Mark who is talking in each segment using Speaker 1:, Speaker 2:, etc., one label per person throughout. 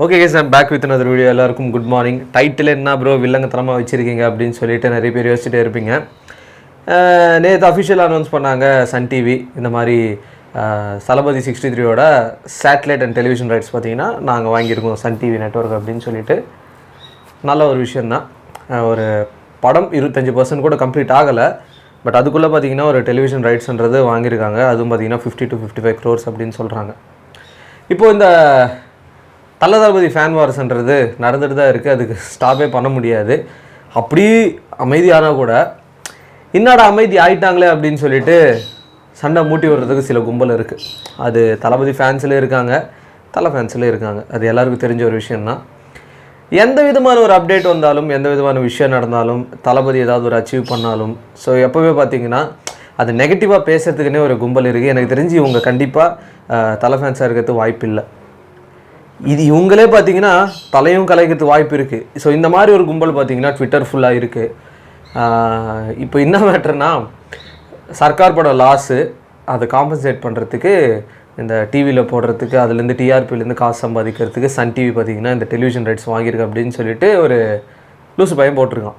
Speaker 1: Okay case, நான் back with another video. எல்லாருக்கும் good morning. Title என்ன ப்ரோ வில்லங்கத்தனமாக வச்சுருக்கீங்க அப்படின்னு சொல்லிட்டு நிறைய பேர் யோசிச்சுட்டே இருப்பீங்க. நேற்று அஃபிஷியல் அனௌன்ஸ் பண்ணாங்க சன் டிவி, இந்த மாதிரி தளபதி 63யோட சேட்டலைட் அண்ட் டெலிவிஷன் ரைட்ஸ் பார்த்தீங்கன்னா நாங்கள் வாங்கியிருக்கோம் சன் டிவி நெட்வொர்க் அப்படின்னு சொல்லிட்டு. நல்ல ஒரு விஷயந்தான். ஒரு படம் 25% கூட கம்ப்ளீட் ஆகலை, பட் அதுக்குள்ளே பார்த்தீங்கன்னா ஒரு டெலிவிஷன் ரைட்ஸ்ன்றது வாங்கியிருக்காங்க. அதுவும் பார்த்தீங்கன்னா 50 to 55 crores அப்படின்னு சொல்கிறாங்க. இப்போது இந்த தளபதி ஃபேன் வார்ஸ்ன்றது நடந்துட்டு தான் இருக்குது. அதுக்கு ஸ்டாப்பே பண்ண முடியாது. அப்படி அமைதியானால் கூட என்னடா அமைதி ஆகிட்டாங்களே அப்படின்னு சொல்லிட்டு சண்டை மூட்டி விடுறதுக்கு சில கும்பல் இருக்குது. அது தளபதி ஃபேன்ஸ்லேயே இருக்காங்க, தலை ஃபேன்ஸ்லேயே இருக்காங்க. அது எல்லாருக்கும் தெரிஞ்ச ஒரு விஷயந்தான். எந்த விதமான ஒரு அப்டேட் வந்தாலும், எந்த விதமான விஷயம் நடந்தாலும், தளபதி ஏதாவது ஒரு அச்சீவ் பண்ணாலும், ஸோ எப்போவே பார்த்திங்கன்னா அது நெகட்டிவாக பேசுறதுக்குன்னே ஒரு கும்பல் இருக்குது. எனக்கு தெரிஞ்சு இவங்க கண்டிப்பாக தலை ஃபேன்ஸாக இருக்கிறது வாய்ப்பு இல்லை. இது இவங்களே பார்த்தீங்கன்னா தலையும் கலைக்கிறதுக்கு வாய்ப்பு இருக்குது. ஸோ இந்த மாதிரி ஒரு கும்பல் பார்த்தீங்கன்னா ட்விட்டர் ஃபுல்லாக இருக்குது. இப்போ என்ன மேட்டர்னா, சர்க்கார் படம் லாஸு அதை காம்பன்சேட் பண்ணுறதுக்கு இந்த டிவியில் போடுறதுக்கு, அதுலேருந்து டிஆர்பிலேருந்து காசு சம்பாதிக்கிறதுக்கு சன் டிவி பார்த்திங்கன்னா இந்த டெலிவிஷன் ரைட்ஸ் வாங்கியிருக்கு அப்படின்னு சொல்லிட்டு ஒரு லூசு பையன் போட்டிருக்கான்.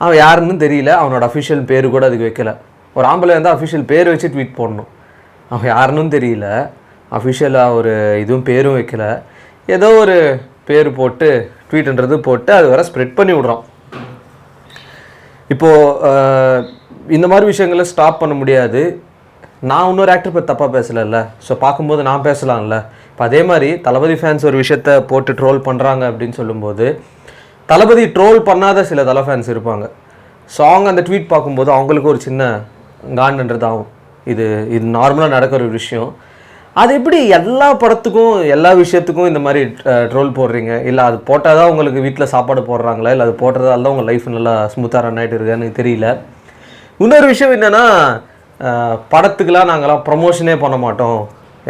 Speaker 1: அவன் யாருன்னு தெரியல, அவனோட அஃபிஷியல் பேர் கூட அதுக்கு வைக்கலை. ஒரு ஆம்பளை வந்து அஃபிஷியல் பேர் வச்சு ட்வீட் போடணும். அவன் யாருன்னு தெரியல, அஃபிஷியலாக ஒரு இதுவும் பேரும் வைக்கல, ஏதோ ஒரு பேர் போட்டு ட்வீட்ன்றது போட்டு அது வர ஸ்ப்ரெட் பண்ணி விட்றான். இப்போது இந்த மாதிரி விஷயங்களை ஸ்டாப் பண்ண முடியாது. நான் இன்னொரு ஆக்டர் பேர் தப்பாக பேசலைல்ல, ஸோ பார்க்கும்போது நான் பேசலாம்ல. இப்போ அதே மாதிரி தளபதி ஃபேன்ஸ் ஒரு விஷயத்த போட்டு ட்ரோல் பண்ணுறாங்க அப்படின்னு சொல்லும்போது, தளபதி ட்ரோல் பண்ணாத சில தலை ஃபேன்ஸ் இருப்பாங்க. ஸோ அவங்க அந்த ட்வீட் பார்க்கும்போது அவங்களுக்கு ஒரு சின்ன காண்டுன்றது ஆகும். இது நார்மலாக நடக்கிற ஒரு விஷயம். அது எப்படி எல்லா படத்துக்கும் எல்லா விஷயத்துக்கும் இந்த மாதிரி ட்ரோல் போடுறீங்க? இல்லை அது போட்டால் தான் உங்களுக்கு வீட்டில் சாப்பாடு போடுறாங்களா, இல்லை அது போட்டதால தான் உங்கள் லைஃப் நல்லா ஸ்மூத்தாக ரன் ஆகிட்டு இருக்கான்னு எனக்கு தெரியல. இன்னொரு விஷயம் என்னென்னா, படத்துக்கெலாம் நாங்களாம் ப்ரமோஷனே பண்ண மாட்டோம்,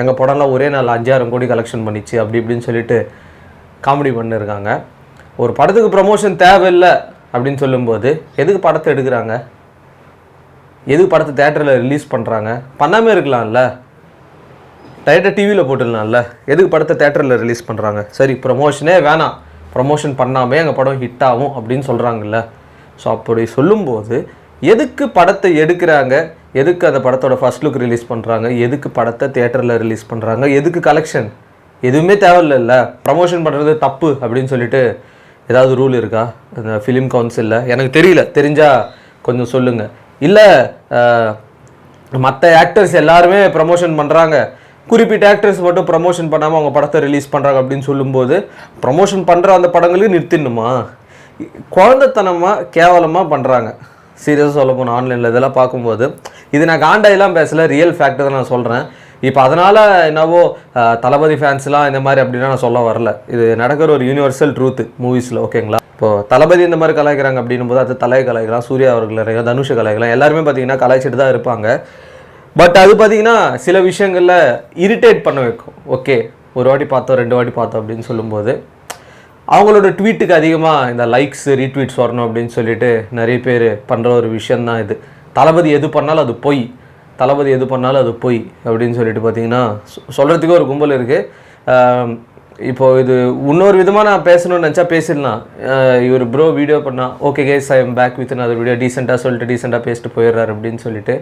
Speaker 1: எங்கள் படம்லாம் ஒரே நாள் 5,000 கோடி கலெக்ஷன் பண்ணிச்சு அப்படி இப்படின்னு சொல்லிட்டு காமெடி பண்ணியிருக்காங்க. ஒரு படத்துக்கு ப்ரமோஷன் தேவையில்லை அப்படின்னு சொல்லும்போது எதுக்கு படத்தை எடுக்கிறாங்க? எதுக்கு படத்தை தேட்டரில் ரிலீஸ் பண்ணுறாங்க? பண்ணாமல் இருக்கலாம்ல, டைரெக்டாக டிவியில் போட்டுடலாம்ல. எதுக்கு படத்தை தேட்டரில் ரிலீஸ் பண்ணுறாங்க? சரி, ப்ரமோஷனே வேணாம், ப்ரமோஷன் பண்ணாமே எங்கள் படம் ஹிட் ஆகும் அப்படின்னு சொல்கிறாங்கல்ல. ஸோ அப்படி சொல்லும்போது எதுக்கு படத்தை எடுக்கிறாங்க? எதுக்கு அந்த படத்தோட ஃபர்ஸ்ட் லுக் ரிலீஸ் பண்ணுறாங்க? எதுக்கு படத்தை தேட்டரில் ரிலீஸ் பண்ணுறாங்க? எதுக்கு கலெக்ஷன்? எதுவுமே தேவையில்லைல்ல. ப்ரமோஷன் பண்ணுறது தப்பு அப்படின்னு சொல்லிட்டு ஏதாவது ரூல் இருக்கா இந்த ஃபிலிம் கவுன்சிலில்? எனக்கு தெரியல, தெரிஞ்சால் கொஞ்சம் சொல்லுங்கள். இல்லை மற்ற ஆக்டர்ஸ் எல்லாருமே ப்ரமோஷன் பண்ணுறாங்க, குறிப்பிட்ட ஆக்டர்ஸ் மட்டும் ப்ரமோஷன் பண்ணாமல் அவங்க படத்தை ரிலீஸ் பண்ணுறாங்க அப்படின்னு சொல்லும்போது ப்ரமோஷன் பண்ணுற அந்த படங்களுக்கு நிறுத்திடணுமா? குழந்தைத்தனமாக கேவலமாக பண்ணுறாங்க. சீரியஸாக சொல்ல போனால் ஆன்லைனில் இதெல்லாம் பார்க்கும்போது, இது நான் காண்டாயெல்லாம் பேசலை, ரியல் ஃபேக்ட் தான் நான் சொல்கிறேன். இப்போ அதனால் என்னவோ தளபதி ஃபேன்ஸ்லாம் இந்த மாதிரி அப்படின்னா நான் சொல்ல வரல. இது நடக்கிற ஒரு யூனிவர்சல் ட்ரூத்து மூவிஸில், ஓகேங்களா? இப்போது தளபதி இந்த மாதிரி கலாய்க்கிறாங்க அப்படின்னும் போது அது தலையை கலாய்க்கலாம், சூர்யா அவர்கள் தனுஷை கலாய்க்கலாம், எல்லாருமே பார்த்தீங்கன்னா கலாய்ச்சிட்டு தான் இருப்பாங்க. பட் அது பார்த்திங்கன்னா சில விஷயங்களில் இரிட்டேட் பண்ண வைக்கும். ஓகே, ஒரு வாட்டி பார்த்தோம், 2 வாட்டி பார்த்தோம் அப்படின்னு சொல்லும்போது அவங்களோட ட்வீட்டுக்கு அதிகமாக இந்த லைக்ஸ் ரீட்வீட்ஸ் வரணும் அப்படின்னு சொல்லிட்டு நிறைய பேர் பண்ணுற ஒரு விஷயந்தான் இது. தளபதி எது பண்ணாலும் அது பொய், தளபதி எது பண்ணாலும் அது பொய் அப்படின்னு சொல்லிட்டு பார்த்தீங்கன்னா சொல்கிறதுக்கு ஒரு கும்பல் இருக்குது. இப்போது இது இன்னொரு விதமாக நான் பேசணும்னு நினச்சா பேசிடலாம். இவர் ப்ரோ வீடியோ பண்ணால் okay guys I am back with another video, டீசெண்டாக சொல்லிட்டு டீசெண்டாக பேசிட்டு போயிடுறாரு அப்படின்னு சொல்லிட்டு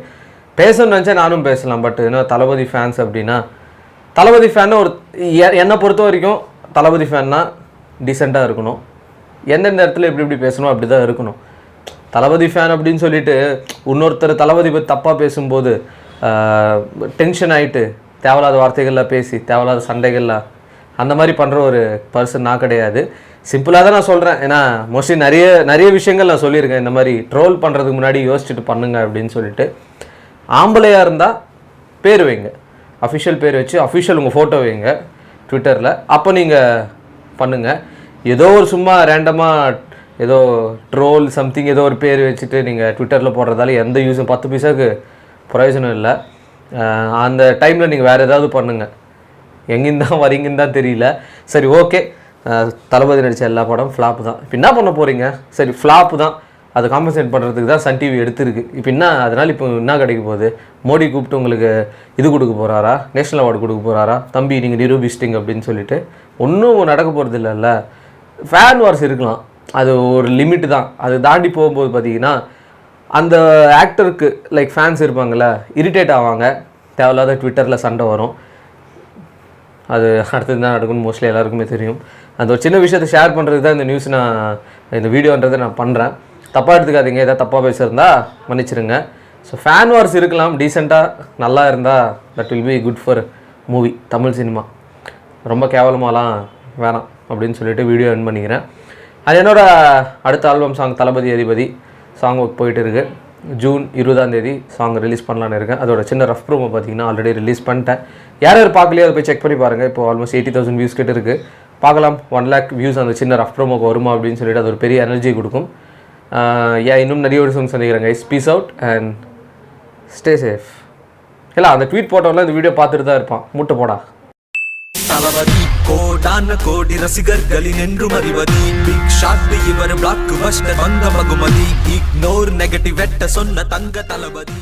Speaker 1: பேசணும்னு நினச்சா நானும் பேசலாம். பட் என்ன தளபதி ஃபேன்ஸ் அப்படின்னா, தளபதி ஃபேன்னு ஒரு என்னை பொறுத்த வரைக்கும் தளபதி ஃபேன்னா டீசெண்டாக இருக்கணும். எந்தெந்த இடத்துல எப்படி பேசணும் அப்படி தான் இருக்கணும். தளபதி ஃபேன் அப்படின்னு சொல்லிட்டு இன்னொருத்தர் தளபதி பற்றி தப்பாக பேசும்போது டென்ஷன் ஆகிட்டு தேவையில்லாத வார்த்தைகள்லாம் பேசி தேவையில்லாத சண்டைகள்லாம் அந்த மாதிரி பண்ணுற ஒரு பர்சன் நான் கிடையாது. சிம்பிளாக தான் நான் சொல்கிறேன். ஏன்னா மோஸ்ட்லி நிறைய விஷயங்கள் நான் சொல்லியிருக்கேன். இந்த மாதிரி ட்ரோல் பண்ணுறதுக்கு முன்னாடி யோசிச்சுட்டு பண்ணுங்க அப்படின்னு சொல்லிட்டு. ஆம்பளையாக இருந்தால் பேர் வைங்க, அஃபிஷியல் பேர் வச்சு அஃபிஷியல் உங்கள் ஃபோட்டோ வைங்க ட்விட்டரில், அப்போ நீங்கள் பண்ணுங்கள். ஏதோ ஒரு சும்மா ரேண்டமாக ஏதோ ட்ரோல் சம்திங் ஏதோ ஒரு பேர் வச்சுட்டு நீங்கள் ட்விட்டரில் போடுறதால எந்த யூஸும் 10 பைசாவுக்கு பிரயோஜனம் இல்லை. அந்த டைமில் நீங்கள் வேறு ஏதாவது பண்ணுங்கள். எங்கேருந்து தான் வரீங்கன்னு தான் தெரியல. சரி, ஓகே, தளபதி நடித்த எல்லா படம் ஃப்ளாப்பு தான். இப்போ என்ன பண்ண போகிறீங்க? சரி, ஃப்ளாப்பு தான், அதை காம்பன்சேட் பண்ணுறதுக்கு தான் சன் டிவி எடுத்திருக்கு. இப்போ என்ன அதனால் இப்போ என்ன கிடைக்க போகுது? மோடி கூப்பிட்டு உங்களுக்கு இது கொடுக்க போகிறாரா, நேஷ்னல் அவார்டு கொடுக்க போகிறாரா, தம்பி நீங்கள் நிரூபிச்சிட்டிங்க அப்படின்னு சொல்லிட்டு? ஒன்றும் நடக்க போகிறது இல்லைல்ல. ஃபேன் வார்ஸ் இருக்கலாம், அது ஒரு லிமிட்டு தான். அது தாண்டி போகும்போது பார்த்தீங்கன்னா அந்த ஆக்டருக்கு லைக் ஃபேன்ஸ் இருப்பாங்கள்ல, இரிட்டேட் ஆவாங்க, தேவையில்லாத ட்விட்டரில் சண்டை வரும். அது அடுத்தது தான் நடக்கும்னு மோஸ்ட்லி எல்லாருக்குமே தெரியும். அந்த ஒரு சின்ன விஷயத்தை ஷேர் பண்ணுறது தான் இந்த நியூஸ், நான் இந்த வீடியோன்றதை நான் பண்ணுறேன். தப்பாக எடுத்துக்காதீங்க, எதாவது தப்பாக பேசியிருந்தா மன்னிச்சிருங்க. ஸோ ஃபேன் வார்ஸ் இருக்கலாம், டீசெண்டாக நல்லா இருந்தால் that will be good for movie, Tamil cinema. ரொம்ப கேவலமாலாம் வேணாம் அப்படின்னு சொல்லிட்டு வீடியோ என் பண்ணிக்கிறேன். அது என்னோட அடுத்த ஆல்பம் சாங் தளபதி அதிபதி சாங் ஒர்க் போயிட்டு இருக்குது. ஜூன் 20 சாங் ரிலீஸ் பண்ணலான்னு இருக்கேன். அதோட சின்ன ரஃப் ப்ரோமோ பார்த்தீங்கன்னா ஆல்ரெடி ரிலீஸ் பண்ணிட்டேன். யார் யார் பார்க்கலையோ அதை போய் செக் பண்ணி பாருங்கள். இப்போ ஆல்மோஸ்ட் 80,000 வியூஸ் கிட்ட இருக்குது. பார்க்கலாம் 1 lakh வியூஸ் அந்த சின்ன ரஃப் ப்ரோமோக்கு வருமா அப்படின்னு சொல்லிட்டு அது ஒரு பெரிய எனர்ஜி கொடுக்கும். இன்னும் நிறைய ஒரு சாங் சந்திக்கிறேன் guys. Peace out and stay safe. இல்லை அந்த ட்வீட் போட்டோம்ல இந்த வீடியோ பார்த்துட்டு தான் இருப்பான், மூட்டை போடா.
Speaker 2: தளபதி கோடான கோடி ரசிகர்களின் என்றும் அறிவதி, பிக் ஷாட் இவர் பிளாக் பஸ்டர் வந்த மகுமதி, இக்னோர் நெகட்டிவ் வெட்ட சொன்ன தங்க தளபதி.